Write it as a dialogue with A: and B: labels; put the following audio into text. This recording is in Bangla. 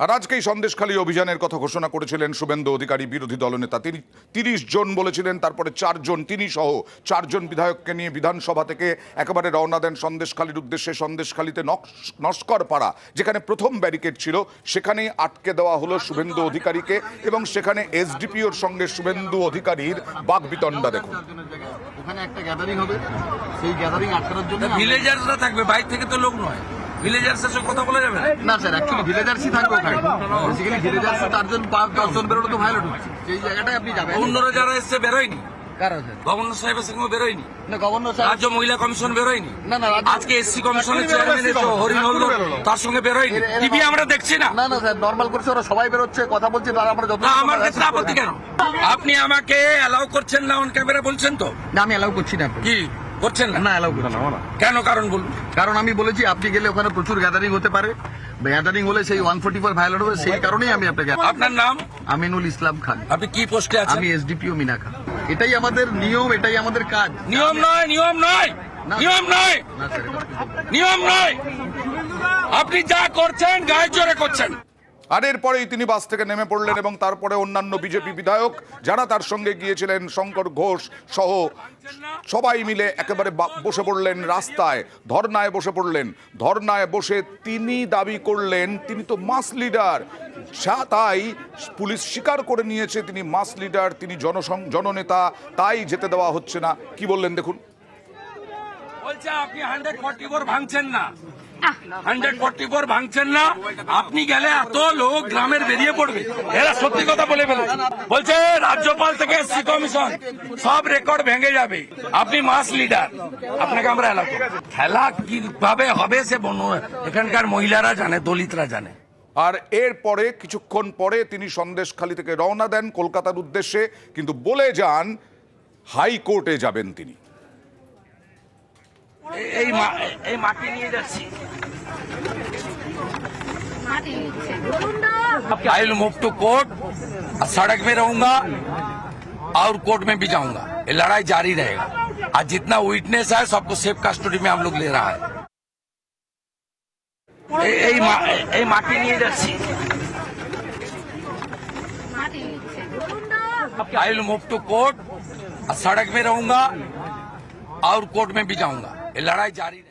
A: আর আজকেই সন্দেশখালী অভিযানের কথা ঘোষণা করেছিলেন শুভেন্দু অধিকারী, বিরোধী দলনেতা। তিনি 30 জন বলেছিলেন, তারপরে 4 জন, তিনি সহ 4 জন বিধায়ককে নিয়ে বিধানসভা থেকে একেবারে রওনা দেন সন্দেশখালীর উদ্দেশ্যে। সন্দেশখালীতে নস্কর পাড়া, যেখানে প্রথম ব্যারিকেড ছিল, সেখানেই আটকে দেওয়া হলো শুভেন্দু অধিকারীকে এবং সেখানে এসডিপিওর সঙ্গে শুভেন্দু অধিকারীর বাকবিতণ্ডা। দেখুন,
B: ওখানে একটা গ্যাদারিং হবে, সেই গ্যাদারিং আটকানোর জন্য
C: ভিলেজার্সরা থাকবে, বাইরে থেকে তো লোক নয়। ভিলেজার্সের সঙ্গে কথা বলা যাবে
B: না স্যার, অ্যাকচুয়ালি ভিলেজার্সই থাকবে ওখানে। বেসিক্যালি ভিলেজার্স 4 জন 10 জন বেরোলে তো ভাইলেট হচ্ছে, সেই জায়গাটায় আপনি যাবেন।
C: অন্যরা যারা এসছে বেরোয়নি,
B: কারা স্যার?
C: গভর্নর সাহেবের সঙ্গে বেরোয়নি,
B: না গভর্নর সাহেব,
C: রাজ্য মহিলা কমিশন বেরোয়নি,
B: না না
C: আজকে এসসি কমিশনের চেয়ারম্যান হরিণ হল, তার সঙ্গে বেরোয়নি। টিভি আমরা দেখছি না।
B: না না স্যার, নর্মাল করছে, ওরা সবাই বেরোচ্ছে, কথা বলছে, তারা আমরা যত।
C: না, আমার ক্ষেত্রে আপত্তি কেন? আপনি আমাকে অ্যালাউ করছেন না অন ক্যামেরা বলছেন তো?
B: না, আমি অ্যালাউ করছি না।
C: কি করছেন না?
B: না অ্যালাউ করছি না।
C: কেন? কারণ বলুন।
B: কারণ আমি বলেছি আপনি গেলে ওখানে প্রচুর গ্যাদারিং হতে পারে, গ্যাদারিং হলে সেই 144 ভায়োলেট হবে, সেই কারণেই আমি আপনাকে।
C: আপনার নাম?
B: আমিনুল ইসলাম খান।
C: আপনি কি পোস্টে আছেন?
B: আমি এসডিপিও মিনাখা। এটাই আমাদের নিয়ম, এটাই আমাদের কাজ।
C: নিয়ম নয়, নিয়ম নয়, নিয়ম নয়,
B: না স্যার, এটা কিছু-
C: নিয়ম নয়। আপনি যা করছেন গায়ে জোরে করছেন।
A: আর এরপরেই তিনি বাস থেকে নেমে পড়লেন এবং তারপরে অন্যান্য বিজেপি বিধায়ক যারা তার সঙ্গে গিয়েছিলেন, শঙ্কর ঘোষ সহ সবাই মিলে একেবারে বসে পড়লেন রাস্তায়, ধর্নায় বসে পড়লেন। ধর্নায় বসে তিনি দাবি করলেন তিনি তো মাস লিডার, তাই পুলিশ স্বীকার করে নিয়েছে তিনি মাস লিডার, তিনি জননেতা, তাই যেতে দেওয়া হচ্ছে না। কি বললেন দেখুন।
C: বলছে আপনি 144 ভাঙছেন না, 144 ভাঙছেন না, আপনি গেলে এত লোক গ্রামের বেরিয়ে পড়বে। এরা সত্যি কথা বলে ফেলে। বলছে রাজ্যপাল থেকে এসসি কমিশন সব রেকর্ড ভেঙে যাবে, আপনি মাস লিডার, আপনাকে আমরা এলাও করব। খেলা কিভাবে হবে সে এখানকার মহিলারা জানে, দলিতরা জানে।
A: আর এরপরে কিছুক্ষণ পরে তিনি সন্দেশখালী থেকে রওনা দেন কলকাতার উদ্দেশ্যে, কিন্তু বলে যান হাইকোর্টে যাবেন তিনি।
C: এই মাটি নিয়ে যাচ্ছি। I will move to court, सड़क में रहूंगा और कोर्ट में भी जाऊंगा। ये लड़ाई जारी रहेगा। आज जितना विटनेस है सबको सेफ कस्टडी में हम लोग ले रहा है। এই মাটি নিয়ে যাচ্ছি। I will move to court, सड़क में रहूंगा और कोर्ट में भी जाऊंगा। ये लड़ाई जारी रहेगा।